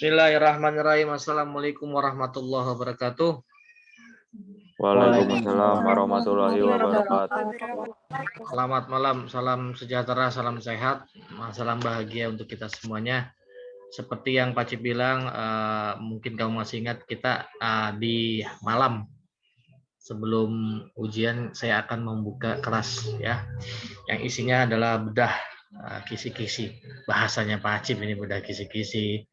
Bismillahirrahmanirrahim. Assalamualaikum warahmatullahi wabarakatuh. Waalaikumsalam warahmatullahi wabarakatuh. Selamat malam, salam sejahtera, salam sehat, salam bahagia untuk kita semuanya. Seperti yang Pak Cip bilang, mungkin kamu masih ingat kita di malam sebelum ujian saya akan membuka kelas ya, yang isinya adalah bedah kisi-kisi. Bahasanya Pak Cip ini bedah kisi-kisi.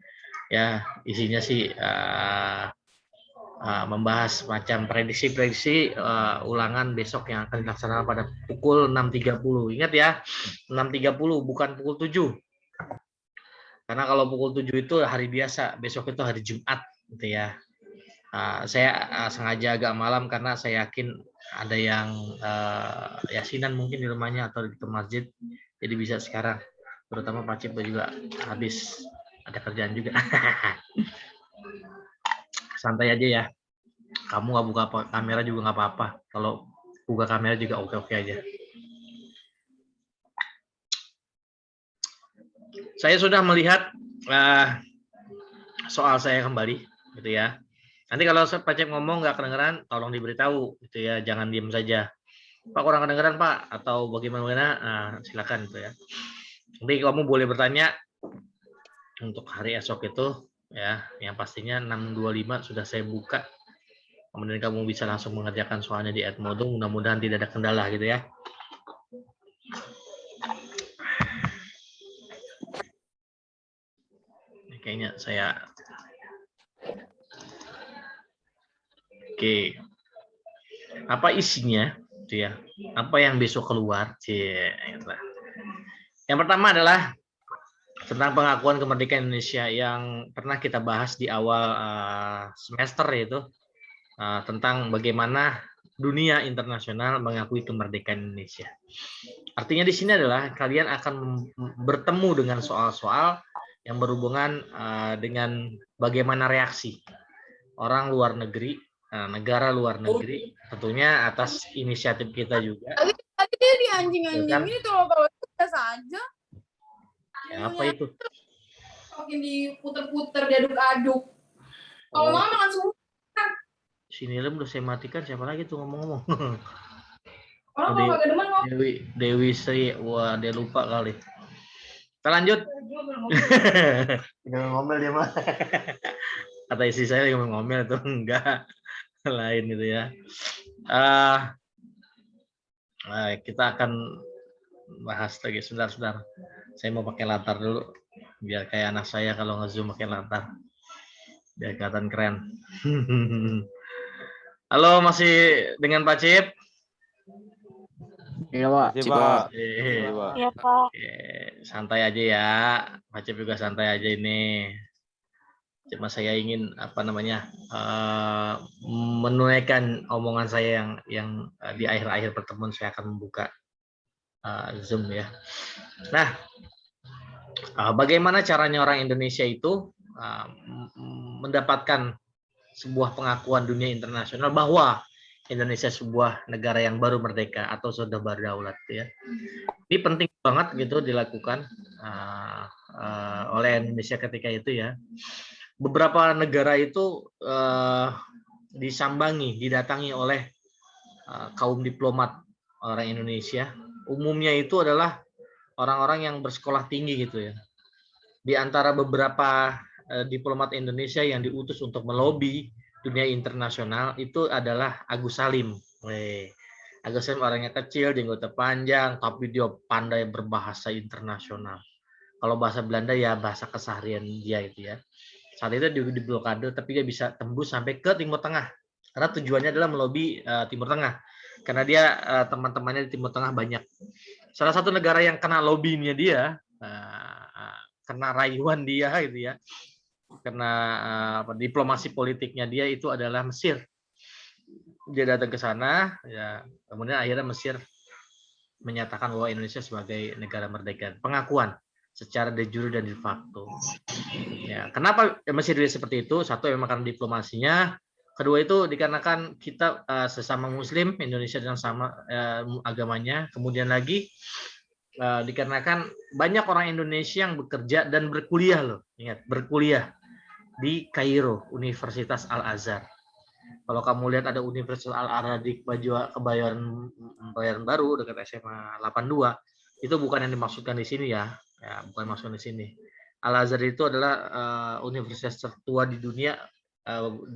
Ya, isinya sih membahas macam prediksi-prediksi ulangan besok yang akan dilaksanakan pada pukul 6.30. Ingat ya, 6.30 bukan pukul 7. Karena kalau pukul 7 itu hari biasa, besok itu hari Jumat gitu ya. Saya sengaja agak malam karena saya yakin ada yang yasinan mungkin di rumahnya atau di masjid. Jadi bisa sekarang. Terutama Pak Cip juga habis ada kerjaan juga. Santai aja ya. Kamu nggak buka kamera juga nggak apa-apa. Kalau buka kamera juga oke-oke aja. Saya sudah melihat soal saya kembali, gitu ya. Nanti kalau Pak Cep ngomong nggak kedengeran, tolong diberitahu, gitu ya. Jangan diem saja. Pak kurang kedengeran Pak, atau bagaimana? Silakan, gitu ya. Nanti kamu boleh bertanya untuk hari esok itu, ya. Yang pastinya 6.25 sudah saya buka. Kemudian kamu bisa langsung mengerjakan soalnya di Edmodo, mudah-mudahan tidak ada kendala gitu ya. Ini kayaknya saya oke. Apa isinya gitu ya? Apa yang besok keluar? Yang pertama adalah tentang pengakuan kemerdekaan Indonesia yang pernah kita bahas di awal semester, yaitu tentang bagaimana dunia internasional mengakui kemerdekaan Indonesia. Artinya di sini adalah kalian akan bertemu dengan soal-soal yang berhubungan dengan bagaimana reaksi orang luar negeri, negara luar negeri, tentunya atas inisiatif kita juga. Tadi dia di anjing-anjing ini kalau itu biasa aja. Ya, apa itu? Makin diputer-puter, diaduk-aduk. Kalau mama makan semua. Sini lem udah saya matikan, siapa lagi tuh ngomong-ngomong? Orang kalau gak demen ngomong. Dewi Sri, wah dia lupa kali. Kita lanjut. Jangan ngomel dia mah. Kata istri saya lagi ngomel tuh, enggak lain gitu ya. Kita akan bahas lagi sebentar. Saya mau pakai latar dulu biar kayak anak saya kalau nge-zoom pakai latar. Biar kelihatan keren. Halo, masih dengan Pak Cip? Iya Pak. Iya Pak. Santai aja ya, Pak Cip juga santai aja ini. Cuma saya ingin menunaikan omongan saya yang di akhir-akhir pertemuan saya akan membuka Zoom ya. Nah, bagaimana caranya orang Indonesia itu mendapatkan sebuah pengakuan dunia internasional bahwa Indonesia sebuah negara yang baru merdeka atau sudah berdaulat ya. Ini penting banget gitu dilakukan oleh Indonesia ketika itu ya. Beberapa negara itu didatangi oleh kaum diplomat orang Indonesia. Umumnya itu adalah orang-orang yang bersekolah tinggi gitu ya. Di antara beberapa diplomat Indonesia yang diutus untuk melobi dunia internasional itu adalah Agus Salim. Agus Salim orangnya kecil, jenggotnya panjang, tapi dia pandai berbahasa internasional. Kalau bahasa Belanda ya bahasa keseharian dia itu ya. Saat itu di blokade, tapi dia bisa tembus sampai ke Timur Tengah. Karena tujuannya adalah melobi Timur Tengah. Karena dia teman-temannya di Timur Tengah banyak. Salah satu negara yang kena lobinya dia, kena rayuan dia gitu ya, kena diplomasi politiknya dia itu adalah Mesir. Dia datang ke sana, ya, kemudian akhirnya Mesir menyatakan bahwa Indonesia sebagai negara merdeka, pengakuan secara de jure dan de facto. Ya, kenapa Mesir seperti itu? Satu memang karena diplomasinya, kedua itu dikarenakan kita sesama Muslim, Indonesia dan sama agamanya. Kemudian lagi dikarenakan banyak orang Indonesia yang bekerja dan berkuliah loh, ingat berkuliah di Kairo, Universitas Al-Azhar. Kalau kamu lihat ada Universitas Al-Azhar di Kebayoran Baru dekat SMA 82, itu bukan yang dimaksudkan di sini ya. Ya, bukan maksudnya di sini. Al-Azhar itu adalah universitas tertua di dunia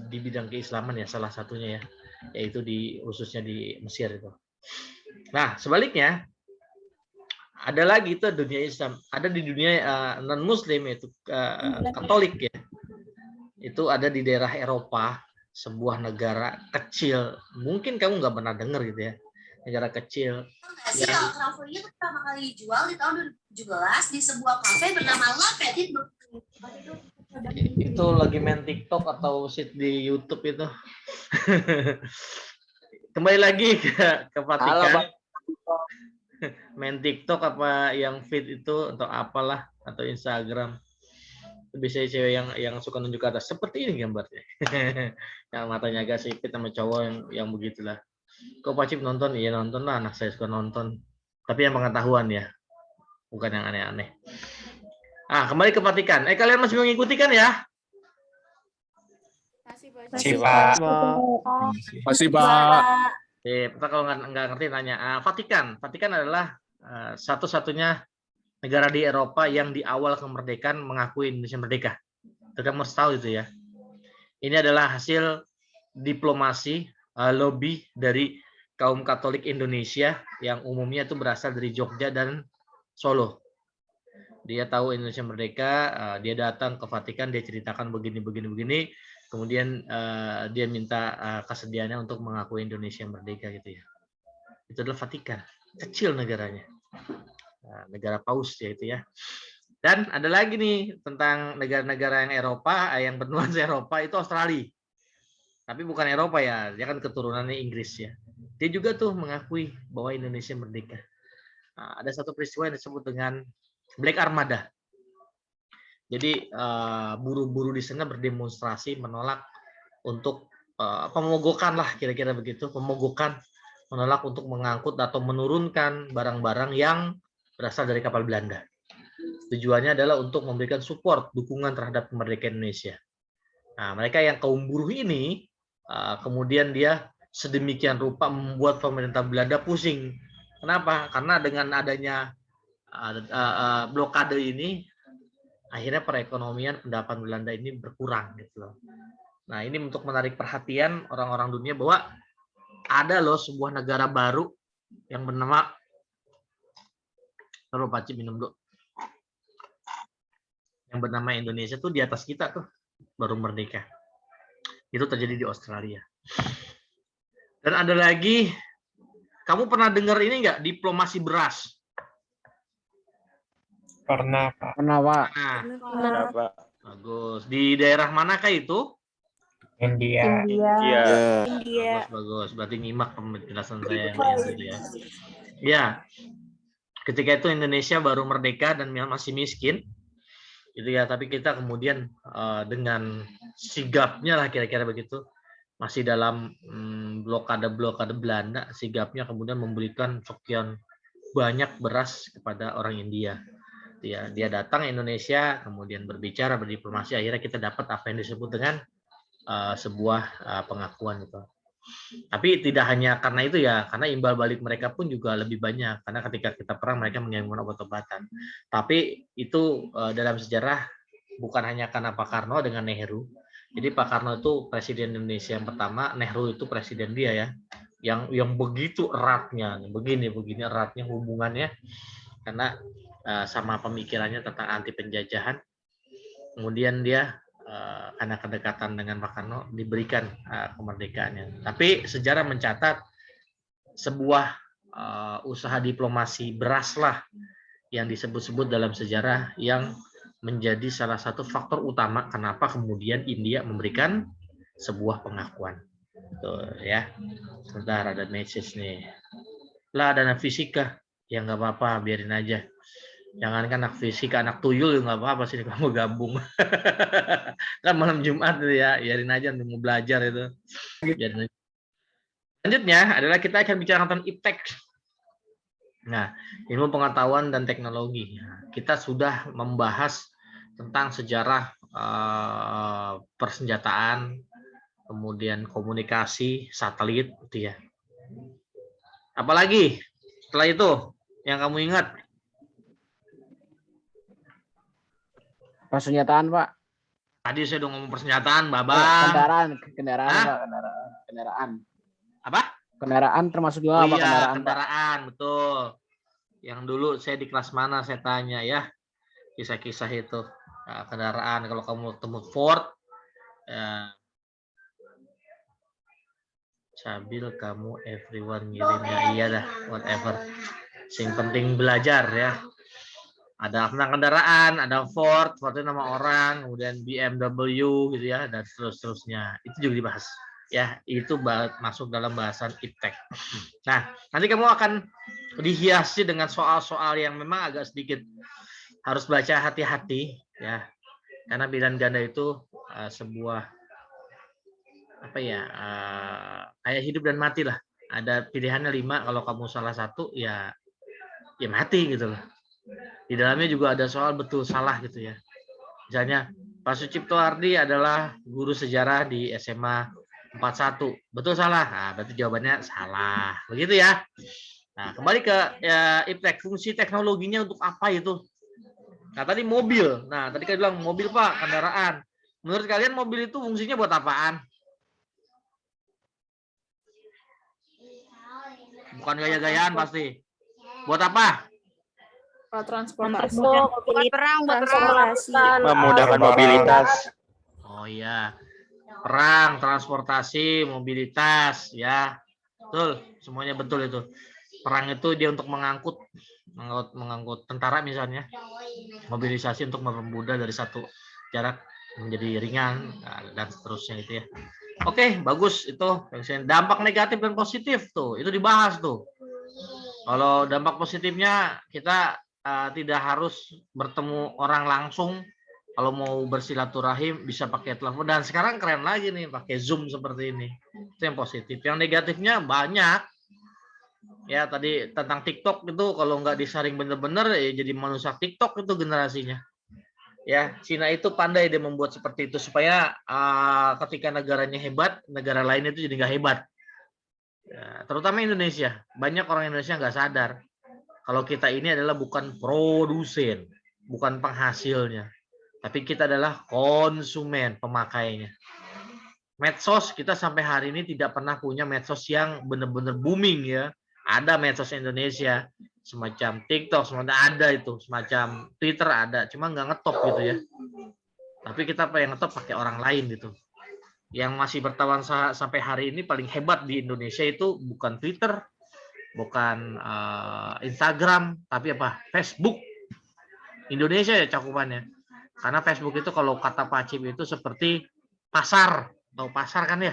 di bidang keislaman ya, salah satunya ya, yaitu khususnya di Mesir itu. Nah, sebaliknya ada lagi itu dunia Islam, ada di dunia non Muslim yaitu Katolik ya. Itu ada di daerah Eropa, sebuah negara kecil. Mungkin kamu nggak pernah dengar gitu ya, negara kecil. Sih, kalau Travel itu pertama kali dijual di tahun 2017 di sebuah kafe bernama La Petite. Itu lagi main TikTok atau sit di YouTube itu. Kembali lagi ke Vatikan. Main TikTok apa yang feed itu atau apalah atau Instagram. Bisa cewek yang suka nunjuk ke atas seperti ini gambarnya. Yang matanya agak sipit sama cowok yang begitulah. Kok Pacip nonton? Iya nonton lah, anak saya suka nonton. Tapi yang pengetahuan ya, bukan yang aneh-aneh. Kembali ke Vatikan. Kalian masih mengikuti kan ya? Masih, Pak. Masih, Pak. Kita kalau nggak ngerti nanya. Vatikan adalah satu-satunya negara di Eropa yang di awal kemerdekaan mengakui Indonesia merdeka. Kamu harus tahu itu ya. Ini adalah hasil diplomasi lobby dari kaum Katolik Indonesia yang umumnya itu berasal dari Jogja dan Solo. Dia tahu Indonesia merdeka, dia datang ke Vatikan, dia ceritakan begini. Kemudian dia minta kesediaannya untuk mengakui Indonesia merdeka gitu ya. Itu adalah Vatikan, kecil negaranya. Negara paus ya itu ya. Dan ada lagi nih tentang negara-negara yang Eropa, yang bernuansa Eropa itu Australia. Tapi bukan Eropa ya, dia kan keturunannya Inggris ya. Dia juga tuh mengakui bahwa Indonesia merdeka. Ada satu peristiwa yang disebut dengan Black Armada. Jadi buruh-buruh di sana berdemonstrasi menolak untuk pemogokan lah kira-kira begitu, pemogokan menolak untuk mengangkut atau menurunkan barang-barang yang berasal dari kapal Belanda. Tujuannya adalah untuk memberikan support, dukungan terhadap kemerdekaan Indonesia. Nah, mereka yang kaum buruh ini, kemudian dia sedemikian rupa membuat pemerintah Belanda pusing. Kenapa? Karena dengan adanya blokade ini, akhirnya perekonomian pendapat Belanda ini berkurang gitu loh. Nah, ini untuk menarik perhatian orang-orang dunia bahwa ada loh sebuah negara baru yang bernama, terus Pacip minum dulu, yang bernama Indonesia tuh di atas kita tuh, baru merdeka. Itu terjadi di Australia. Dan ada lagi, kamu pernah dengar ini nggak, diplomasi beras? Pernah, Pak. Pernah, Pak. Bagus. Di daerah manakah itu? India. Iya. Bagus. Berarti nyimak penjelasan saya yang itu ya. Ya, ketika itu Indonesia baru merdeka dan masih miskin, gitu ya. Tapi kita kemudian dengan sigapnya lah kira-kira begitu, masih dalam blokade Belanda, sigapnya kemudian memberikan sekian banyak beras kepada orang India. Ya, dia datang ke Indonesia, kemudian berbicara, berdiplomasi, akhirnya kita dapat apa yang disebut dengan sebuah pengakuan itu. Tapi tidak hanya karena itu ya, karena imbal balik mereka pun juga lebih banyak. Karena ketika kita perang mereka mengirimkan obat-obatan. Tapi itu dalam sejarah bukan hanya karena Pak Karno dengan Nehru. Jadi Pak Karno itu presiden Indonesia yang pertama, Nehru itu presiden dia ya, yang begitu eratnya, begini eratnya hubungannya, karena sama pemikirannya tentang anti penjajahan. Kemudian dia karena kedekatan dengan Pak Karno diberikan kemerdekaannya. Tapi sejarah mencatat sebuah usaha diplomasi beras lah yang disebut-sebut dalam sejarah yang menjadi salah satu faktor utama kenapa kemudian India memberikan sebuah pengakuan. Tuh ya. Sebentar ada message nih. Lah ada anak fisika, ya nggak apa-apa, biarin aja. Jangankan anak fisika, anak tuyul nggak apa-apa sih kamu gabung. Kan malam Jumat ya, biarin aja mau belajar itu. Biarin aja. Selanjutnya adalah kita akan bicara tentang iptek. Nah, ilmu pengetahuan dan teknologi. Kita sudah membahas tentang sejarah persenjataan, kemudian komunikasi, satelit, gitu ya. Apalagi setelah itu yang kamu ingat? Persenjataan, Pak. Tadi saya udah ngomong persenjataan, Babang. Kendaraan, Hah? Pak, kendaraan. Apa? Kendaraan termasuk juga Oh apa iya, kendaraan, Pak? kendaraan, betul. Yang dulu saya di kelas mana saya tanya ya, kisah-kisah itu. Nah, kendaraan, kalau kamu ketemu Ford, ya, Sabil kamu everyone ngirimnya, iya dah, whatever. Sing penting belajar ya. Ada tentang kendaraan, ada Ford, Ford itu nama orang, kemudian BMW gitu ya, dan seterusnya. Itu juga dibahas. Ya, itu masuk dalam bahasan iptek. Nah, nanti kamu akan dihiasi dengan soal-soal yang memang agak sedikit harus baca hati-hati ya. Karena pilihan ganda itu sebuah apa ya, kayak hidup dan mati lah. Ada pilihannya 5, kalau kamu salah satu ya mati gitu loh. Di dalamnya juga ada soal betul salah gitu ya. Misalnya Pak Sucipto Hardi adalah guru sejarah di SMA 41. Betul salah? Nah, berarti jawabannya salah. Begitu ya. Nah, kembali ke iptek, fungsi teknologinya untuk apa itu? Nah, tadi mobil. Nah, tadi kan bilang mobil, Pak, kendaraan. Menurut kalian mobil itu fungsinya buat apaan? Bukan gaya-gayaan pasti. Buat apa? Transportasi. Transportasi. Memudahkan mobilitas. Oh iya. Perang, transportasi, mobilitas, ya. Betul, semuanya betul itu. Perang itu dia untuk mengangkut tentara misalnya. Mobilisasi untuk mempermudah dari satu jarak menjadi ringan dan seterusnya itu ya. Oke, bagus itu. Dampak negatif dan positif tuh, itu dibahas tuh. Kalau dampak positifnya kita tidak harus bertemu orang langsung. Kalau mau bersilaturahim bisa pakai telepon, dan sekarang keren lagi nih pakai Zoom seperti ini. Itu yang positif. Yang negatifnya banyak. Ya tadi tentang TikTok itu kalau nggak disaring bener-bener ya jadi manusia TikTok itu generasinya. Ya, Cina itu pandai dia membuat seperti itu supaya ketika negaranya hebat, negara lain itu jadi nggak hebat. Ya, terutama Indonesia. Banyak orang Indonesia nggak sadar kalau kita ini adalah bukan produsen, bukan penghasilnya. Tapi kita adalah konsumen, pemakainya. Medsos kita sampai hari ini tidak pernah punya medsos yang benar-benar booming ya. Ada medsos Indonesia, semacam TikTok, semacam ada itu, semacam Twitter ada, cuma nggak ngetop gitu ya. Tapi kita yang ngetop pakai orang lain gitu. Yang masih bertahan sampai hari ini paling hebat di Indonesia itu bukan Twitter, bukan Instagram, tapi apa? Facebook. Indonesia ya cakupannya. Karena Facebook itu kalau kata Pak Cip itu seperti pasar. Tahu pasar kan ya?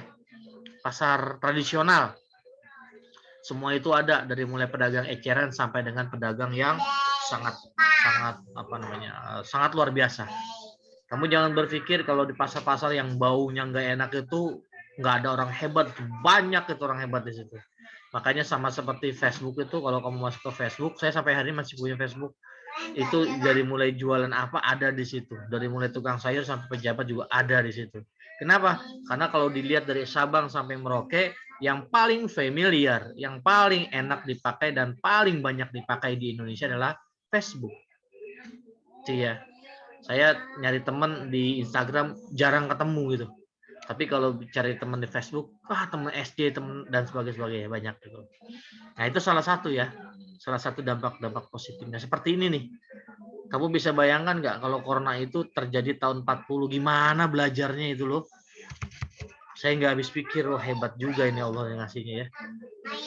Pasar tradisional. Semua itu ada dari mulai pedagang eceran sampai dengan pedagang yang sangat sangat luar biasa. Kamu jangan berpikir kalau di pasar-pasar yang baunya nggak enak itu nggak ada orang hebat. Banyak itu orang hebat di situ. Makanya sama seperti Facebook itu, kalau kamu masuk ke Facebook, saya sampai hari ini masih punya Facebook. Itu dari mulai jualan apa ada di situ, dari mulai tukang sayur sampai pejabat juga ada di situ. Kenapa? Karena kalau dilihat dari Sabang sampai Merauke, yang paling familiar, yang paling enak dipakai dan paling banyak dipakai di Indonesia adalah Facebook. Iya, saya nyari teman di Instagram jarang ketemu gitu. Tapi kalau cari teman di Facebook, teman SD, teman dan sebagainya banyak gitu. Nah itu salah satu ya, salah satu dampak positifnya. Seperti ini nih, kamu bisa bayangkan nggak kalau corona itu terjadi tahun 40, gimana belajarnya itu loh. Saya nggak habis pikir, oh hebat juga ini Allah yang ngasihnya ya.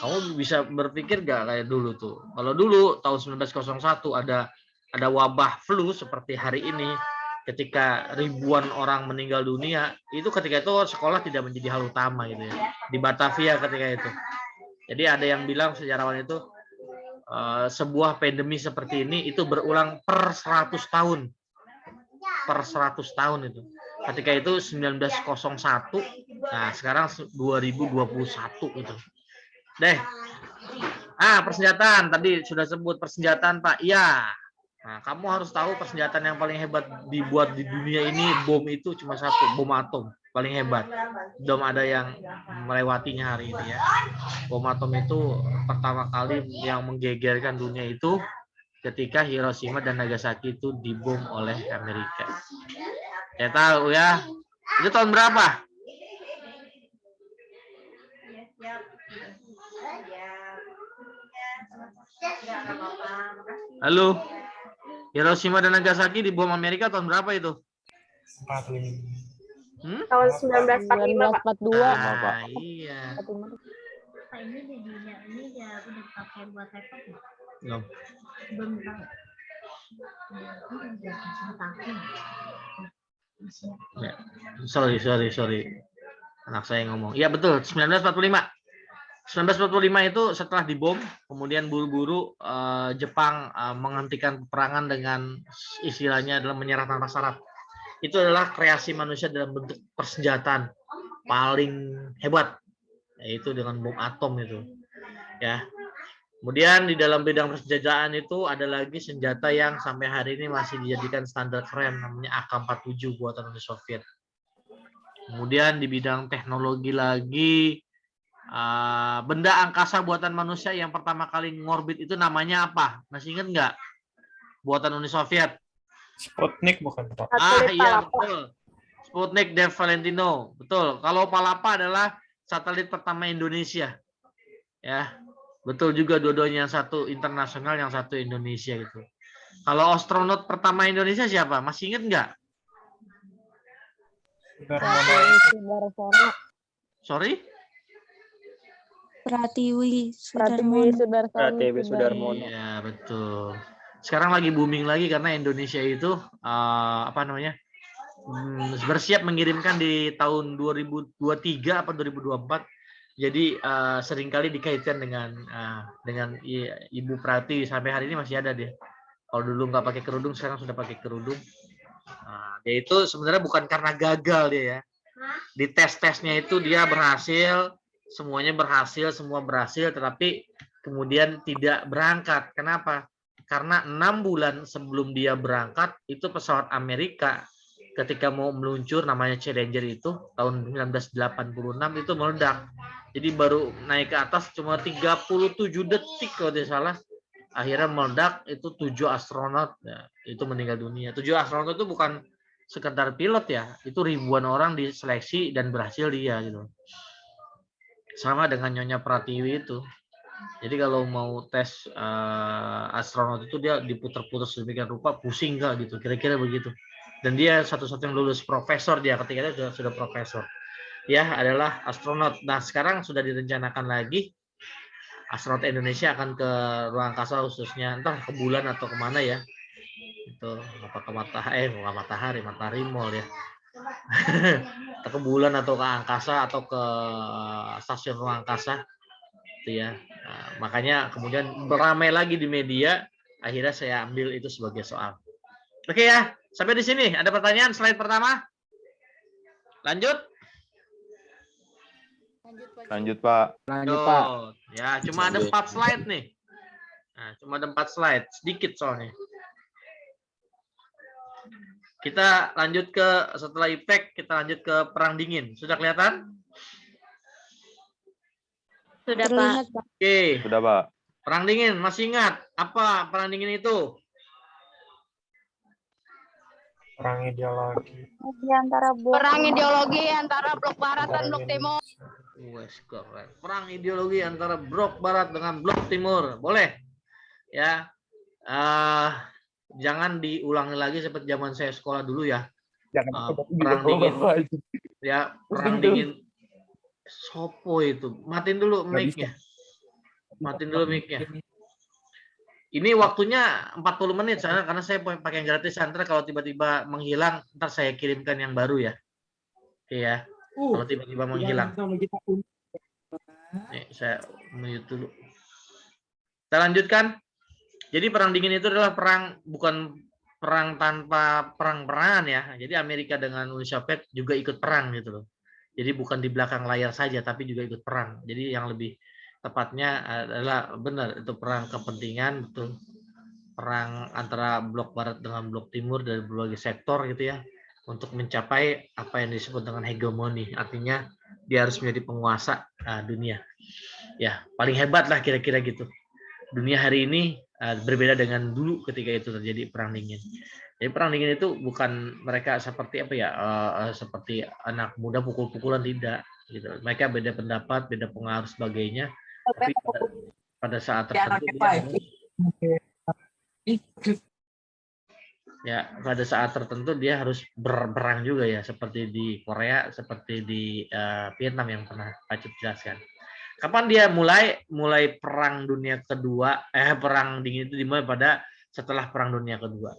Kamu bisa berpikir nggak kayak dulu tuh. Kalau dulu tahun 1901 ada wabah flu seperti hari ini, ketika ribuan orang meninggal dunia, itu ketika itu sekolah tidak menjadi hal utama gitu ya. Di Batavia ketika itu. Jadi ada yang bilang sejarawan itu sebuah pandemi seperti ini itu berulang per 100 tahun. Per 100 tahun itu. Ketika itu 1901, nah sekarang 2021 itu. Persenjataan tadi sudah sebut persenjataan Pak. Iya. Nah, kamu harus tahu persenjataan yang paling hebat dibuat di dunia ini, bom itu cuma satu, bom atom paling hebat. Belum ada yang melewatinya hari ini ya. Bom atom itu pertama kali yang menggegerkan dunia itu ketika Hiroshima dan Nagasaki itu dibom oleh Amerika. Saya tahu ya. Itu tahun berapa? Halo. Hiroshima dan Nagasaki dibom Amerika tahun berapa itu? 45. Tahun 1945, Pak. 1942. Nah, iya. Pak, ini di dunia ini udah pakai buat laptop ya? Belum. Belum tahu. Ya. Sorry. Anak saya ngomong. Iya betul, 1945. 1945 itu setelah dibom, kemudian buru-buru Jepang menghentikan peperangan dengan istilahnya adalah menyerah tanpa syarat. Itu adalah kreasi manusia dalam bentuk persenjataan paling hebat, yaitu dengan bom atom itu. Ya. Kemudian di dalam bidang persenjataan itu ada lagi senjata yang sampai hari ini masih dijadikan standar keren, namanya AK-47 buatan Uni Soviet. Kemudian di bidang teknologi lagi, benda angkasa buatan manusia yang pertama kali ngorbit itu namanya apa? Masih ingat nggak? Buatan Uni Soviet. Sputnik bukan, Pak? Iya betul. Sputnik Dev Valentino. Betul. Kalau Palapa adalah satelit pertama Indonesia. Ya. Betul juga dua-duanya, yang satu internasional, yang satu Indonesia gitu. Kalau astronot pertama Indonesia siapa? Masih ingat nggak? Sorry? Pratiwi Sudarmono. Iya, betul. Sekarang lagi booming lagi karena Indonesia itu bersiap mengirimkan di tahun 2023 apa 2024. Jadi seringkali dikaitkan dengan Ibu Pratiwi, sampai hari ini masih ada dia. Kalau dulu nggak pakai kerudung, sekarang sudah pakai kerudung. Dia itu sebenarnya bukan karena gagal dia ya. Di tes-tesnya itu dia berhasil, semua berhasil, tetapi kemudian tidak berangkat. Kenapa? Karena 6 bulan sebelum dia berangkat, itu pesawat Amerika ketika mau meluncur, namanya Challenger itu, tahun 1986 itu meledak. Jadi baru naik ke atas cuma 37 detik kalau tidak salah. Akhirnya meledak, itu 7 astronot ya, itu meninggal dunia. 7 astronot itu bukan sekedar pilot ya, itu ribuan orang diseleksi dan berhasil dia gitu. Sama dengan Nyonya Pratiwi itu. Jadi kalau mau tes astronot itu dia diputar-putar sedemikian rupa, pusing nggak gitu, kira-kira begitu. Dan dia satu-satunya yang lulus profesor, dia ketika itu sudah profesor. Ya, adalah astronot. Nah, sekarang sudah direncanakan lagi astronot Indonesia akan ke ruang angkasa, khususnya entah ke bulan atau kemana ya. Itu apa ke matahari mall ya. Ke bulan atau ke angkasa atau ke stasiun ruang angkasa itu ya. Nah, makanya kemudian beramai lagi di media, akhirnya saya ambil itu sebagai soal. Oke ya, sampai di sini ada pertanyaan slide pertama. Lanjut, Pak. Lanjut, Pak. Ya, cuma ada 4 slide nih. Nah, cuma ada 4 slide, sedikit soalnya. Kita lanjut setelah IPTEK, kita lanjut ke perang dingin. Sudah kelihatan? Sudah, Pak. Oke. Sudah, Pak. Perang dingin, masih ingat apa perang dingin itu? Perang ideologi. Perang ideologi antara blok barat dan blok timur. Perang ideologi antara blok barat dengan blok timur. Boleh. Ya. Jangan diulangi lagi seperti zaman saya sekolah dulu ya. Perang dingin. Ya, perang dingin. Sopo itu. Matiin dulu mic-nya. Ini waktunya 40 menit karena saya pakai yang gratis. Ntar kalau tiba-tiba menghilang, ntar saya kirimkan yang baru ya. Oke ya. Kalau tiba-tiba menghilang. Nih, saya mute dulu. Kita lanjutkan. Jadi perang dingin itu adalah perang, bukan perang tanpa perang-perangan ya. Jadi Amerika dengan Uni Soviet juga ikut perang gitu loh. Jadi bukan di belakang layar saja, tapi juga ikut perang. Jadi yang lebih tepatnya adalah benar itu perang kepentingan, betul. perang antara blok barat dengan blok timur dari berbagai sektor gitu ya, untuk mencapai apa yang disebut dengan hegemoni, artinya dia harus menjadi penguasa dunia. Ya, paling hebat lah kira-kira gitu. Dunia hari ini berbeda dengan dulu ketika itu terjadi perang dingin. Jadi perang dingin itu bukan mereka seperti apa ya, seperti anak muda pukul-pukulan, tidak gitu. Mereka beda pendapat, beda pengaruh sebagainya. Tapi pada saat tertentu pada saat tertentu dia harus berperang juga ya, seperti di Korea, seperti di Vietnam yang pernah Pak Cip jelaskan. Kapan dia mulai perang dunia kedua? Perang dingin itu dimulai pada setelah perang dunia kedua.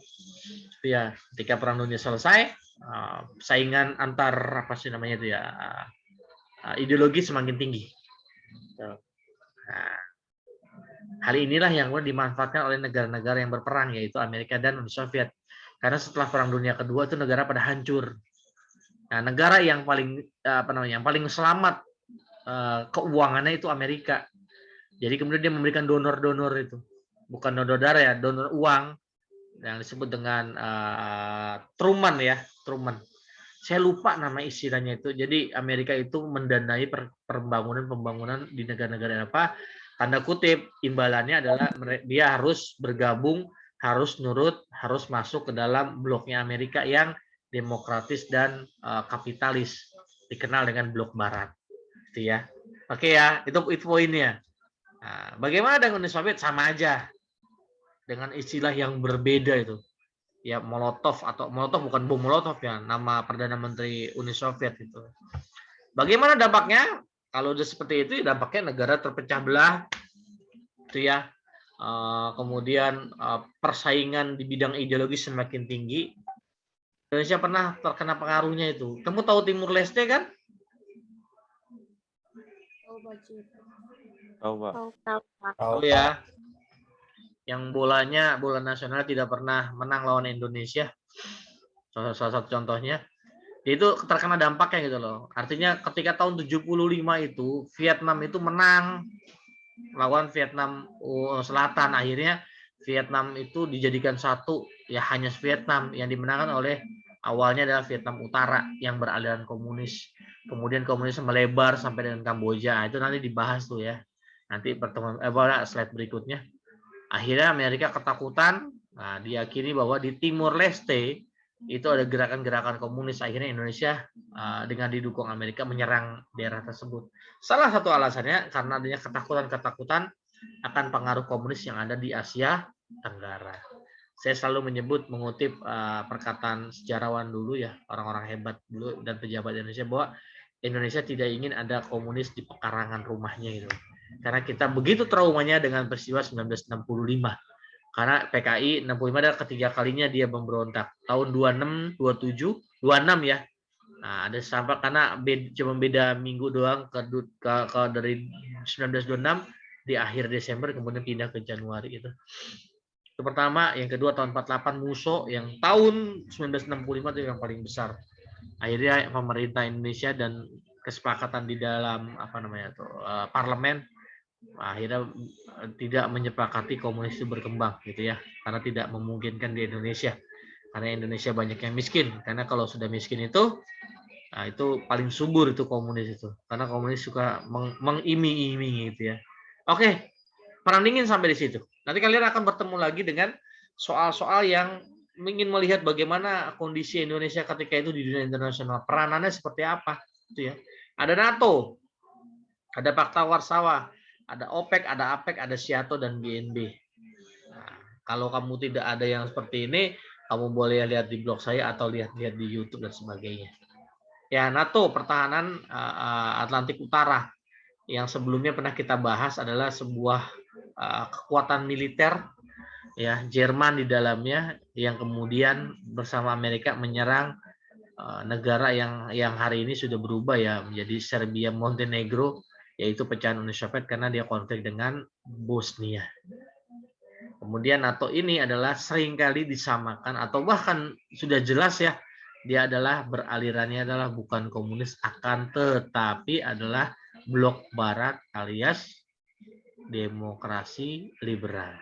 Ya, ketika perang dunia selesai, saingan antar apa sih namanya itu ya, ideologi semakin tinggi. Nah, hal inilah yang dimanfaatkan oleh negara-negara yang berperang, yaitu Amerika dan Uni Soviet. Karena setelah perang dunia kedua itu negara pada hancur. Nah, negara yang paling yang paling selamat keuangannya itu Amerika. Jadi kemudian dia memberikan donor-donor itu, bukan donor darah ya, donor uang yang disebut dengan Truman ya, Truman. Saya lupa nama istilahnya itu. Jadi Amerika itu mendanai pembangunan di negara-negara apa? Tanda kutip, imbalannya adalah dia harus bergabung, harus nurut, harus masuk ke dalam bloknya Amerika yang demokratis dan kapitalis, dikenal dengan blok barat. Gitu ya. Oke ya, itu poinnya. Nah, bagaimana dengan Uni Soviet? Sama aja. Dengan istilah yang berbeda itu. Ya, Molotov bukan bom Molotov ya, nama Perdana Menteri Uni Soviet itu. Bagaimana dampaknya? Kalau udah seperti itu, dampaknya negara terpecah belah, itu ya. Kemudian persaingan di bidang ideologi semakin tinggi. Indonesia pernah terkena pengaruhnya itu. Kamu tahu Timur Leste kan? Tahu, Pak. Tahu ya. Yang bola nasional tidak pernah menang lawan Indonesia. Salah satu contohnya. Itu terkena dampaknya gitu loh. Artinya ketika tahun 75 itu Vietnam itu menang lawan Vietnam Selatan. Akhirnya Vietnam itu dijadikan satu, ya hanya Vietnam yang dimenangkan oleh awalnya adalah Vietnam Utara yang beraliran komunis. Kemudian komunis melebar sampai dengan Kamboja. Itu nanti dibahas tuh ya. Nanti pertemuan slide berikutnya. Akhirnya Amerika ketakutan. Nah, diyakini bahwa di Timur Leste itu ada gerakan-gerakan komunis. Akhirnya Indonesia dengan didukung Amerika menyerang daerah tersebut. Salah satu alasannya karena adanya ketakutan akan pengaruh komunis yang ada di Asia Tenggara. Saya selalu mengutip perkataan sejarawan dulu ya, orang-orang hebat dulu dan pejabat Indonesia, bahwa Indonesia tidak ingin ada komunis di pekarangan rumahnya itu. Karena kita begitu traumanya dengan peristiwa 1965. Karena PKI 65 adalah ketiga kalinya dia memberontak. Tahun 26 ya. Nah, ada sampai karena cuma beda minggu doang dari 1926 di akhir Desember, kemudian pindah ke Januari itu. Itu pertama, yang kedua tahun 48 Musso, yang tahun 1965 itu yang paling besar. Akhirnya pemerintah Indonesia dan kesepakatan di dalam parlemen akhirnya tidak menyepakati komunis itu berkembang gitu ya, karena tidak memungkinkan di Indonesia, karena Indonesia banyak yang miskin. Karena kalau sudah miskin itu itu paling subur itu komunis itu, karena komunis suka mengiming-imingi gitu ya. Oke, perang dingin sampai di situ. Nanti kalian akan bertemu lagi dengan soal-soal yang ingin melihat bagaimana kondisi Indonesia ketika itu di dunia internasional, peranannya seperti apa gitu ya. Ada NATO, ada Fakta Warsawa, ada OPEC, ada APEC, ada SIATO dan BNB. Nah, kalau kamu tidak ada yang seperti ini, kamu boleh lihat di blog saya atau lihat-lihat di YouTube dan sebagainya. Ya, NATO, pertahanan Atlantik Utara, yang sebelumnya pernah kita bahas, adalah sebuah kekuatan militer ya, Jerman di dalamnya, yang kemudian bersama Amerika menyerang negara yang hari ini sudah berubah ya menjadi Serbia Montenegro, yaitu pecahan Uni Soviet karena dia konflik dengan Bosnia. Kemudian NATO ini adalah seringkali disamakan atau bahkan sudah jelas ya, dia adalah beralirannya adalah bukan komunis, akan tetapi adalah blok barat alias demokrasi liberal.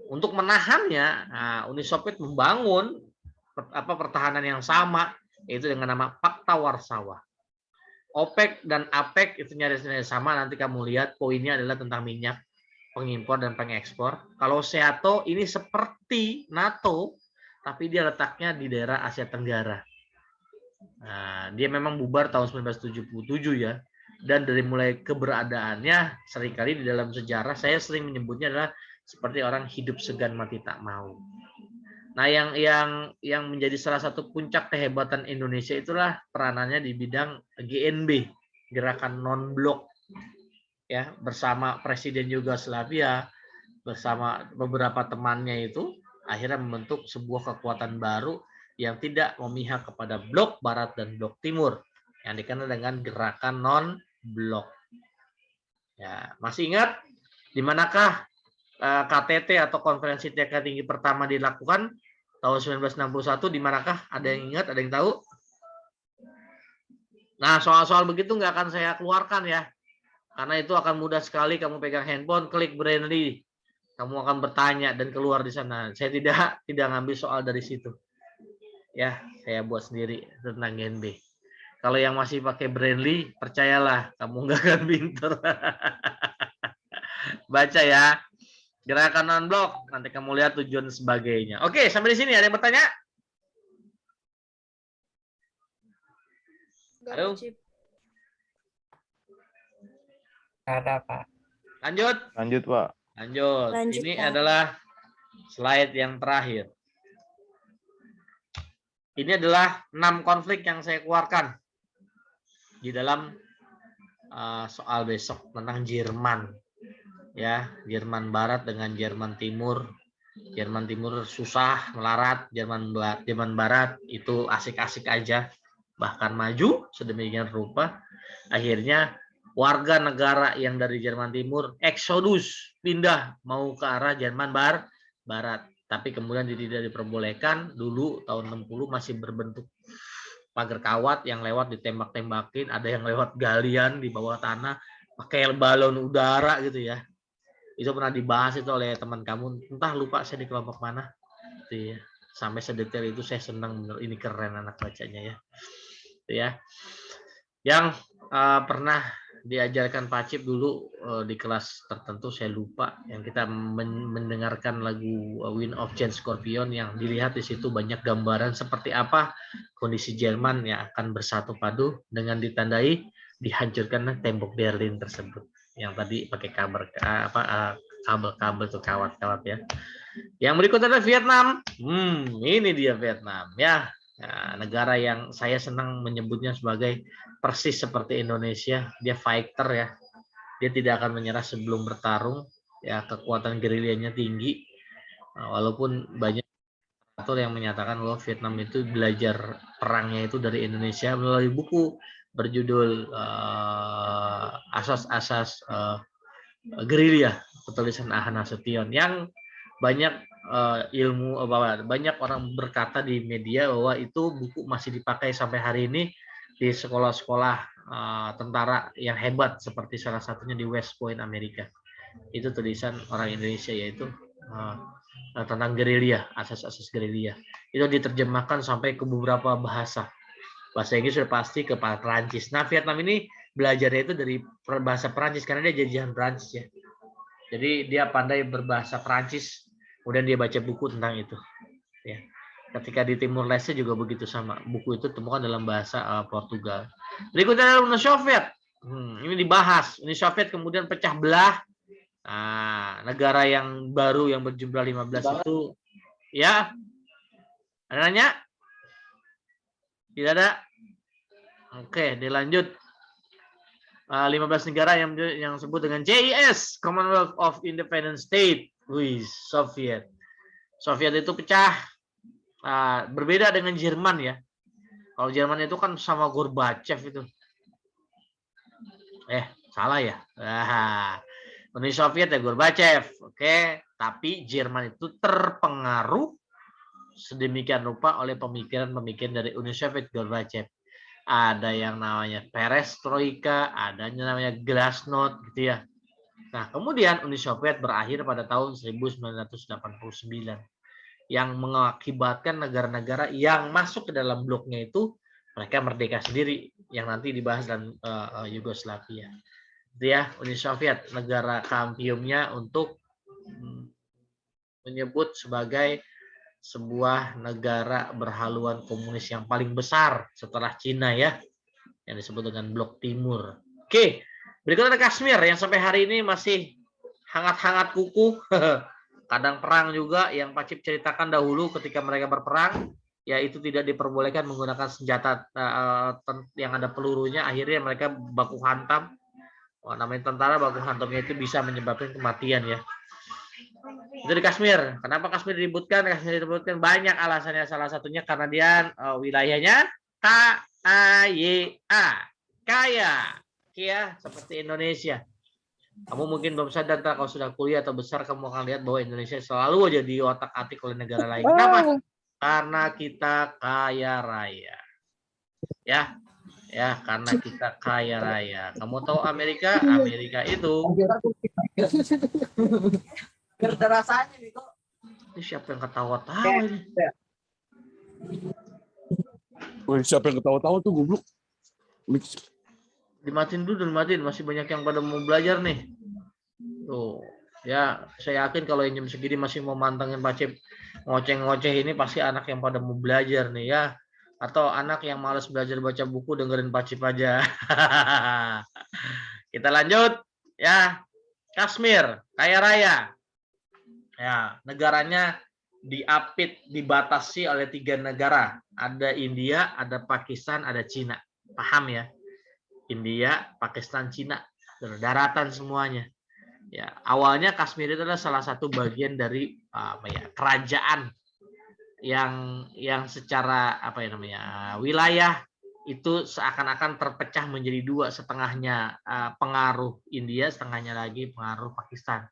Untuk menahannya, Uni Soviet membangun pertahanan yang sama, yaitu dengan nama Pakta Warsawa. OPEC dan APEC itu nyaris-nyaris sama. Nanti kamu lihat poinnya adalah tentang minyak, pengimpor dan pengekspor. Kalau SEATO ini seperti NATO, tapi dia letaknya di daerah Asia Tenggara. Nah, dia memang bubar tahun 1977 ya. Dan dari mulai keberadaannya, seringkali di dalam sejarah saya sering menyebutnya adalah seperti orang hidup segan mati tak mau. Nah, yang menjadi salah satu puncak kehebatan Indonesia itulah peranannya di bidang GNB, gerakan non-blok, ya, bersama Presiden Yugoslavia, bersama beberapa temannya itu akhirnya membentuk sebuah kekuatan baru yang tidak memihak kepada blok Barat dan blok Timur, yang dikenal dengan gerakan non-blok. Ya, masih ingat di manakah KTT atau konferensi tingkat tinggi pertama dilakukan tahun 1961? Di manakah? Ada yang ingat? Ada yang tahu? Nah, soal-soal begitu nggak akan saya keluarkan ya, karena itu akan mudah sekali. Kamu pegang handphone, klik Brainly, kamu akan bertanya dan keluar di sana. Saya tidak ngambil soal dari situ. Ya, saya buat sendiri tentang GNB. Kalau yang masih pakai Brainly, percayalah, kamu nggak akan pinter. Baca ya. Gerakan non-blok, nanti kamu lihat tujuan sebagainya. Oke, sampai di sini ada yang bertanya? Halo? Ada, Pak. Lanjut. Lanjut, Pak. Lanjut. Lanjut, Ini Pak. adalah slide yang terakhir. Ini adalah 6 konflik yang saya keluarkan di dalam soal besok tentang Jerman. Ya, Jerman Barat dengan Jerman Timur. Jerman Timur susah melarat, Jerman Barat itu asik-asik aja, bahkan maju sedemikian rupa. Akhirnya warga negara yang dari Jerman Timur eksodus pindah mau ke arah Jerman Barat, tapi kemudian tidak diperbolehkan. Dulu tahun 60 masih berbentuk pagar kawat, yang lewat ditembak-tembakin, ada yang lewat galian di bawah tanah pakai balon udara gitu ya. Itu pernah dibahas itu oleh teman kamu, entah lupa saya di kelompok mana. Itu ya. Sampai sedetail itu saya senang, bener, ini keren anak bacanya ya. Itu ya. Yang pernah diajarkan Pak Cip dulu di kelas tertentu, saya lupa, yang kita mendengarkan lagu Wind of Change Scorpion, yang dilihat di situ banyak gambaran seperti apa kondisi Jerman yang akan bersatu padu dengan ditandai dihancurkan tembok Berlin tersebut, yang tadi pakai kabel-kabel tuh, kawat-kawat ya. Yang berikutnya adalah Vietnam. Ini dia Vietnam ya. Nah, negara yang saya senang menyebutnya sebagai persis seperti Indonesia, dia fighter ya. Dia tidak akan menyerah sebelum bertarung. Ya, kekuatan gerilyanya tinggi. Nah, walaupun banyak yang menyatakan bahwa Vietnam itu belajar perangnya itu dari Indonesia melalui buku berjudul Asas-asas Gerilya, penulisan Aha Nasution, yang banyak banyak orang berkata di media bahwa itu buku masih dipakai sampai hari ini di sekolah-sekolah tentara yang hebat, seperti salah satunya di West Point Amerika. Itu tulisan orang Indonesia, yaitu tentang gerilya, asas-asas gerilya. Itu diterjemahkan sampai ke beberapa bahasa. Bahasa Inggris sudah pasti, ke Perancis. Nah, Vietnam ini belajarnya itu dari bahasa Perancis karena dia jajahan Perancis ya. Jadi dia pandai berbahasa Perancis, kemudian dia baca buku tentang itu. Ya. Ketika di Timur Leste juga begitu sama. Buku itu temukan dalam bahasa Portugal. Berikutnya adalah Uni Soviet. Ini dibahas. Uni Soviet kemudian pecah belah. Nah, negara yang baru yang berjumlah 15 itu, ya. Ada nanya? Tidak ada? Oke, dilanjut. 15 negara yang disebut dengan CIS, Commonwealth of Independent State. Wih, Soviet. Soviet itu pecah. Berbeda dengan Jerman ya. Kalau Jerman itu kan sama Gorbachev itu. Salah ya. Uni Soviet ya Gorbachev. Oke, tapi Jerman itu terpengaruh sedemikian rupa oleh pemikiran-pemikiran dari Uni Soviet Gorbachev. Ada yang namanya perestroika, ada yang namanya glasnost gitu ya. Nah, kemudian Uni Soviet berakhir pada tahun 1989 yang mengakibatkan negara-negara yang masuk ke dalam bloknya itu mereka merdeka sendiri yang nanti dibahas dalam Yugoslavia. Itu ya, Uni Soviet, negara kampiumnya untuk menyebut sebagai sebuah negara berhaluan komunis yang paling besar setelah Cina ya, yang disebut dengan blok timur. Oke. Berikutnya ada Kashmir yang sampai hari ini masih hangat-hangat kuku. Kadang perang juga yang Pak Cip ceritakan dahulu ketika mereka berperang, ya itu tidak diperbolehkan menggunakan senjata yang ada pelurunya. Akhirnya mereka baku hantam. Wah, namanya tentara, baku hantamnya itu bisa menyebabkan kematian ya. Itu di Kashmir. Kenapa Kashmir diributkan? Kashmir diributkan banyak alasannya. Salah satunya karena dia wilayahnya KAYA. Kaya. Ya, seperti Indonesia. Kamu mungkin belum sadar, kalau sudah kuliah atau besar kamu akan lihat bahwa Indonesia selalu aja di otak-atik oleh negara lain. Kenapa? Karena kita kaya raya. Ya, karena kita kaya raya. Kamu tahu Amerika? Amerika itu. Ini siapa yang ketawa-tawa ini? Siapa yang ketawa-tawa tuh goblok? Dimatiin dulu, dimatiin, masih banyak yang pada mau belajar nih. Tuh, ya saya yakin kalau jam segini masih mau mantengin Pak Cip ngoceh-ngoceh ini pasti anak yang pada mau belajar nih ya, atau anak yang malas belajar baca buku dengerin Pak Cip aja. Kita lanjut ya. Kashmir, kaya raya. Ya, negaranya dibatasi oleh 3 negara. Ada India, ada Pakistan, ada Cina. Paham ya? India, Pakistan, Cina, daratan semuanya. Ya, awalnya Kashmir itu adalah salah satu bagian dari kerajaan yang secara wilayah itu seakan-akan terpecah menjadi 2, setengahnya pengaruh India, setengahnya lagi pengaruh Pakistan.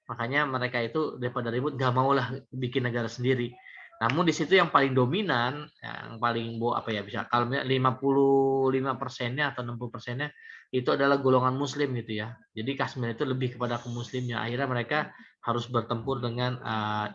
Makanya mereka itu daripada ribut nggak maulah bikin negara sendiri. Namun di situ yang paling dominan, yang paling bisa kalau 55%-nya atau 60%-nya itu adalah golongan Muslim gitu ya. Jadi Kashmir itu lebih kepada ke Muslimnya. Akhirnya mereka harus bertempur dengan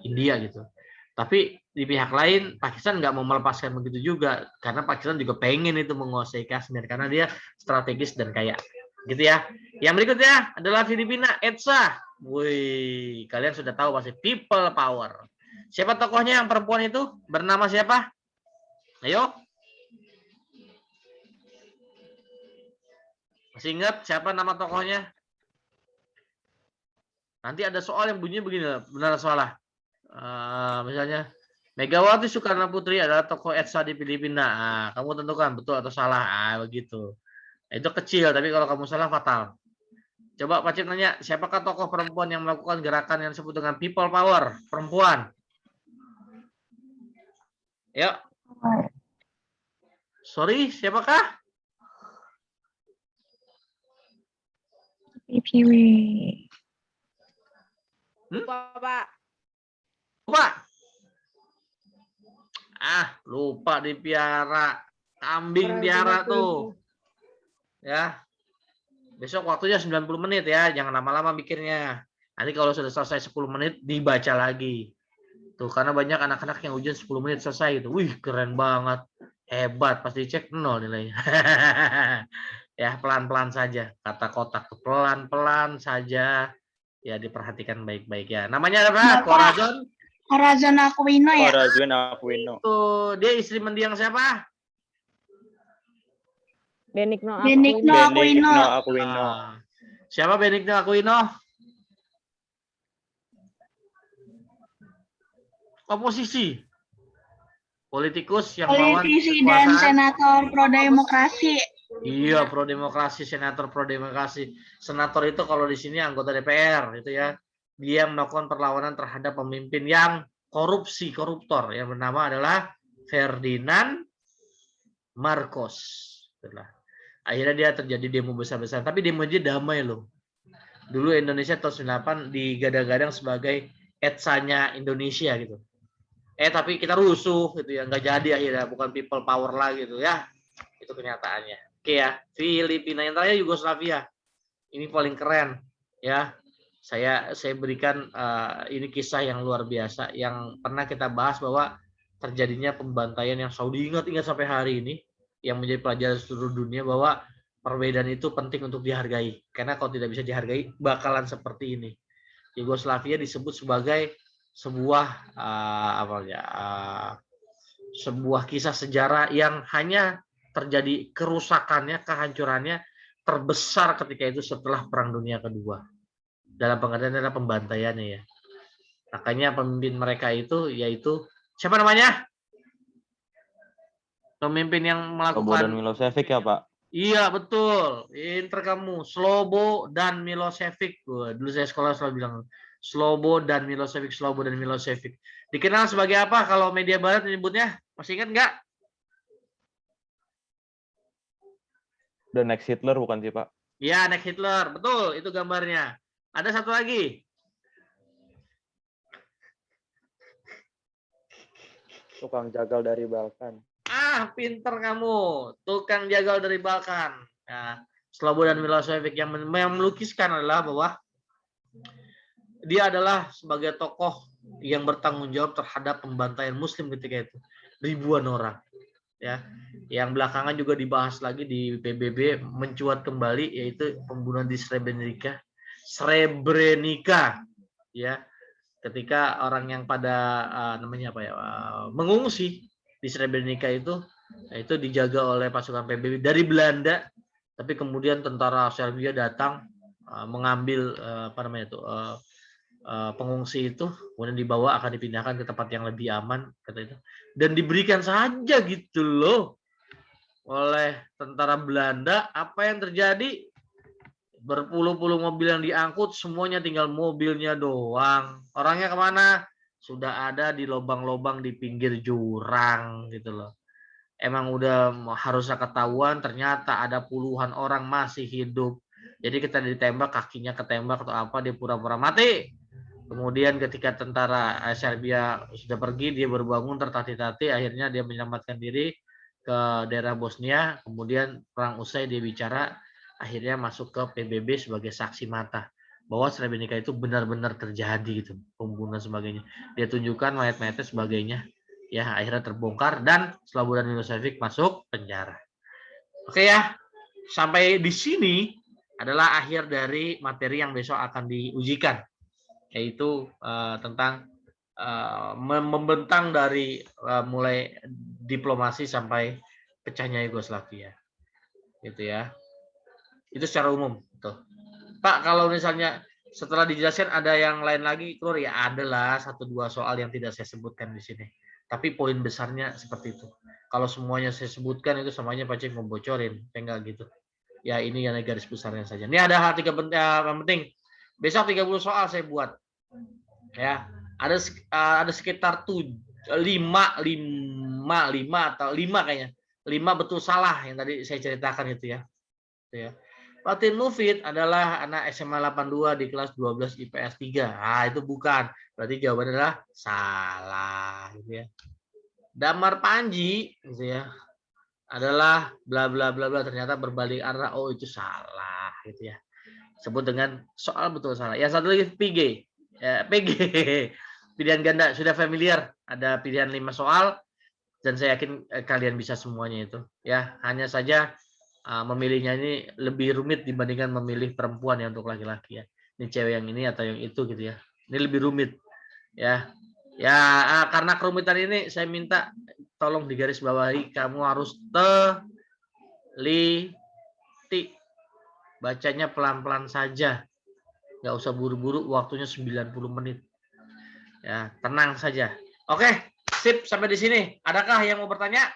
India gitu. Tapi di pihak lain Pakistan nggak mau melepaskan begitu juga, karena Pakistan juga pengen itu menguasai Kashmir karena dia strategis dan kaya. Gitu ya. Yang berikutnya adalah Filipina, EDSA. Wih, kalian sudah tahu pasti people power. Siapa tokohnya yang perempuan itu? Bernama siapa? Ayo. Masih ingat siapa nama tokohnya? Nanti ada soal yang bunyinya begini, benar atau salah. Misalnya, Megawati Soekarno Putri adalah tokoh EDSA di Filipina. Nah, kamu tentukan betul atau salah. Begitu. Itu kecil, tapi kalau kamu salah fatal. Coba Pak Cip nanya, siapakah tokoh perempuan yang melakukan gerakan yang disebut dengan people power? Perempuan. Yuk. Sorry, siapakah? Lupa, Pak. Lupa. Lupa dipiara. Kambing piara tuh. Ya. Besok waktunya 90 menit ya. Jangan lama-lama mikirnya. Nanti kalau sudah selesai 10 menit, dibaca lagi. Tuh, karena banyak anak-anak yang ujian 10 menit selesai gitu. Wih, keren banget. Hebat. Pasti cek 0 nilainya. Ya, pelan-pelan saja. Kata kotak pelan-pelan saja. Ya, diperhatikan baik-baik ya. Namanya apa? Corazon? Corazon Aquino ya? Corazon Aquino. Tuh, dia istri mendiang siapa? Benigno Aquino. Aquino. Siapa Benigno Aquino? Oposisi. Politikus yang melawan Politisi dan senator pro-demokrasi. Iya, pro-demokrasi, senator pro-demokrasi. Senator itu kalau di sini anggota DPR gitu ya. Dia melakukan perlawanan terhadap pemimpin yang koruptor yang bernama adalah Ferdinand Marcos. Akhirnya dia terjadi demo besar-besaran, tapi demo aja damai loh. Dulu Indonesia tahun 98 digadang-gadang sebagai EDSA-nya Indonesia gitu. Tapi kita rusuh gitu ya, nggak jadi akhirnya, bukan people power lagi gitu ya. Itu kenyataannya. Oke ya, Filipina, yang terakhir Yugoslavia. Ini paling keren ya. saya berikan ini kisah yang luar biasa yang pernah kita bahas bahwa terjadinya pembantaian yang selalu diingat-ingat sampai hari ini, yang menjadi pelajaran seluruh dunia bahwa perbedaan itu penting untuk dihargai. Karena kalau tidak bisa dihargai, bakalan seperti ini. Yugoslavia disebut sebagai sebuah sebuah kisah sejarah yang hanya terjadi kerusakannya, kehancurannya terbesar ketika itu setelah Perang Dunia Kedua. Dalam pengertian adalah pembantaiannya ya. Makanya pemimpin mereka itu yaitu siapa namanya? Pemimpin yang melakukan Slobodan Milosevic ya Pak? Iya betul, inter kamu Slobo dan Milosevic. Dulu saya sekolah selalu bilang Slobo dan Milosevic. Dikenal sebagai apa kalau media barat menyebutnya? Masih ingat nggak? The next Hitler bukan sih Pak? Ya, next Hitler, betul itu gambarnya. Ada satu lagi. Tukang jagal dari Balkan. Pinter kamu, tukang jagal dari Balkan. Nah, Slobodan Milosevic yang melukiskan adalah bahwa dia adalah sebagai tokoh yang bertanggung jawab terhadap pembantaian Muslim ketika itu, ribuan orang. Ya, yang belakangan juga dibahas lagi di PBB mencuat kembali yaitu pembunuhan di Srebrenica, ya, ketika orang yang pada mengungsi di Srebrenica itu dijaga oleh pasukan PBB dari Belanda, tapi kemudian tentara Serbia datang mengambil pengungsi itu, kemudian dibawa akan dipindahkan ke tempat yang lebih aman kata itu, dan diberikan saja gitu loh oleh tentara Belanda. Apa yang terjadi? Berpuluh-puluh mobil yang diangkut, semuanya tinggal mobilnya doang. Orangnya kemana? Sudah ada di lubang-lubang di pinggir jurang gitu loh. Emang udah harusnya ketahuan, ternyata ada puluhan orang masih hidup. Jadi kita ditembak, kakinya ketembak atau apa, dia pura-pura mati. Kemudian ketika tentara Serbia sudah pergi, dia berbangun tertatih-tatih, akhirnya dia menyelamatkan diri ke daerah Bosnia. Kemudian perang usai dia bicara, akhirnya masuk ke PBB sebagai saksi mata bahwa Srebrenica itu benar-benar terjadi gitu, pembunuhan sebagainya. Dia tunjukkan mayat-mayatnya sebagainya. Ya, akhirnya terbongkar dan Slobodan Milosevic masuk penjara. Oke ya, sampai di sini adalah akhir dari materi yang besok akan diujikan, yaitu tentang membentang dari mulai diplomasi sampai pecahnya Yugoslavia, gitu ya. Itu secara umum. Tuh. Pak, kalau misalnya setelah dijelaskan ada yang lain lagi keluar ya, adalah 1-2 soal yang tidak saya sebutkan di sini. Tapi poin besarnya seperti itu. Kalau semuanya saya sebutkan itu semuanya pasti ngebocorin, kayak enggak gitu. Ya ini yang garis besarnya saja. Ini ada hal yang penting. Besok 30 soal saya buat. Ya, ada sekitar 5 atau 5 kayaknya. 5 betul salah yang tadi saya ceritakan itu ya. Itu ya. Fatin Mufid adalah anak SMA 82 di kelas 12 IPS 3. Itu bukan. Berarti jawabannya adalah salah gitu ya. Damar Panji gitu ya. Adalah bla bla bla bla, ternyata berbalik arah. Oh, itu salah gitu ya. Sebut dengan soal betul salah. Yang satu lagi PG. Ya, PG. Pilihan ganda sudah familiar. Ada pilihan 5 soal dan saya yakin kalian bisa semuanya itu ya. Hanya saja memilihnya ini lebih rumit dibandingkan memilih perempuan ya untuk laki-laki ya. Ini cewek yang ini atau yang itu gitu ya. Ini lebih rumit ya. Ya karena kerumitan ini saya minta tolong digarisbawahi, kamu harus teliti. Bacanya pelan-pelan saja. Nggak usah buru-buru, waktunya 90 menit. Ya, tenang saja. Oke, sip sampai di sini. Adakah yang mau bertanya?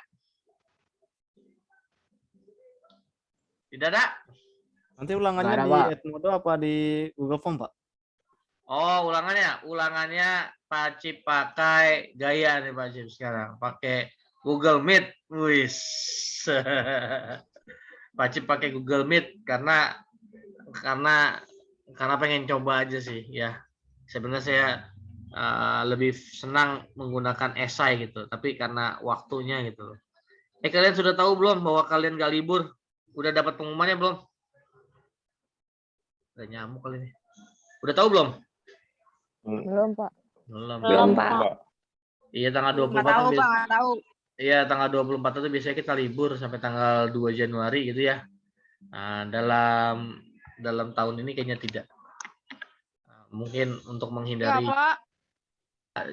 Tidak ada? Nanti ulangannya Ada, di Pak. Edmodo apa di Google Form, Pak? Oh, ulangannya Pak Cip pakai gaya nih Pak Cip sekarang, pakai Google Meet. Wis. Pak Cip pakai Google Meet karena pengen coba aja sih ya. Sebenarnya saya lebih senang menggunakan esai gitu, tapi karena waktunya gitu. Kalian sudah tahu belum bahwa kalian gak libur? Udah dapat pengumumannya belum? Udah nyamuk kali ini. Udah tahu belum? Belum, Pak. Belum. Belum, Pak. Iya, tanggal 24 Nggak tahu, kan Pak, nggak tahu. Iya, tanggal 24 itu biasanya kita libur sampai tanggal 2 Januari gitu ya. Nah, dalam tahun ini kayaknya tidak. Nah, mungkin untuk Ya, menghindari Pak.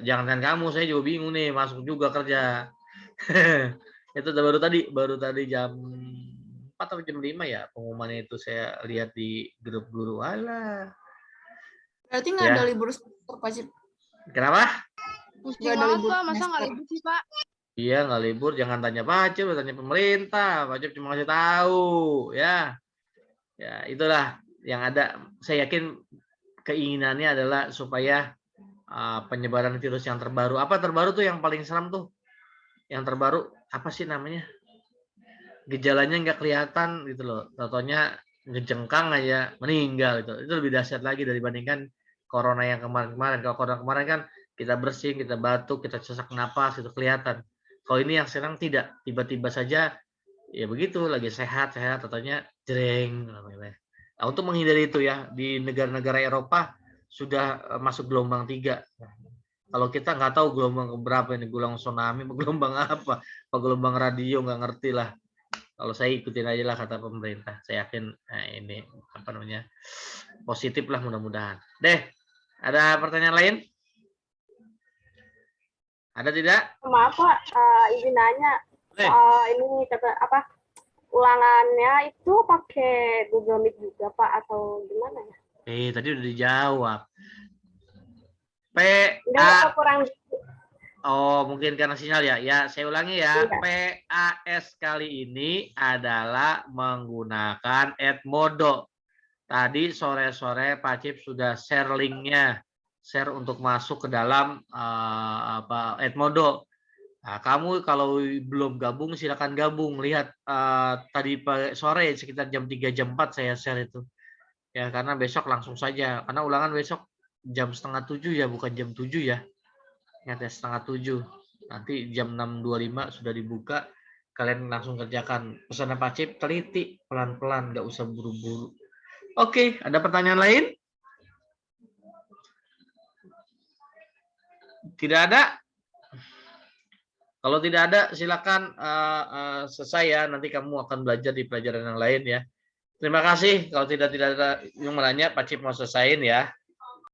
jangankan kamu, saya juga bingung nih, masuk juga kerja. Itu baru tadi jam 4 atau jam 5 ya pengumumannya itu saya lihat di grup guru. Alah. Berarti nggak Ya. ada libur semester, Pak Cip. Kenapa? Pusing banget, Pak. Masa nggak libur sih, Pak? Iya, nggak libur, jangan tanya Pak Cip, tanya pemerintah. Pak Cip cuma ngasih tahu, ya. Ya, itulah yang ada. Saya yakin keinginannya adalah supaya penyebaran virus yang terbaru. Apa terbaru tuh yang paling seram tuh? Yang terbaru apa sih namanya? Gejalanya nggak kelihatan gitu loh. Contohnya ngejengkang aja meninggal itu. Itu lebih dahsyat lagi dibandingkan corona yang kemarin-kemarin. Kalau corona kemarin kan kita bersin, kita batuk, kita sesak napas itu kelihatan. Kalau ini yang sekarang tidak, tiba-tiba saja ya begitu lagi sehat-sehat katanya jreng. Nah, untuk menghindari itu ya di negara-negara Eropa sudah masuk gelombang 3. Kalau kita nggak tahu gelombang berapa ini, gelombang tsunami, gelombang apa, gelombang radio nggak ngerti lah. Kalau saya ikutin aja lah kata pemerintah. Saya yakin ini apa namanya positif lah mudah-mudahan. Deh, ada pertanyaan lain? Ada tidak? Maaf Pak, izin nanya. Ini kata apa? Ulangannya itu pakai Google Meet juga Pak atau gimana ya? Tadi udah dijawab. Enggak, kurang. Oh, mungkin karena sinyal ya. Ya, saya ulangi ya. Iya. PAS kali ini adalah menggunakan Edmodo. Tadi sore-sore Pak Cip sudah share linknya, share untuk masuk ke dalam Edmodo. Nah, kamu kalau belum gabung silakan gabung. Lihat tadi sore sekitar jam 3 jam 4 saya share itu. Ya, karena besok langsung saja. Karena ulangan besok jam 6:30 ya, bukan jam 7 ya. Ya, 6:30. Nanti jam 6.25 sudah dibuka. Kalian langsung kerjakan. Pesan Pak Cip, teliti, pelan-pelan, nggak usah buru-buru. Oke, ada pertanyaan lain? Tidak ada? Kalau tidak ada, silakan selesai ya. Nanti kamu akan belajar di pelajaran yang lain ya. Terima kasih. Kalau tidak ada yang menanya, Pak Cip mau selesaiin ya.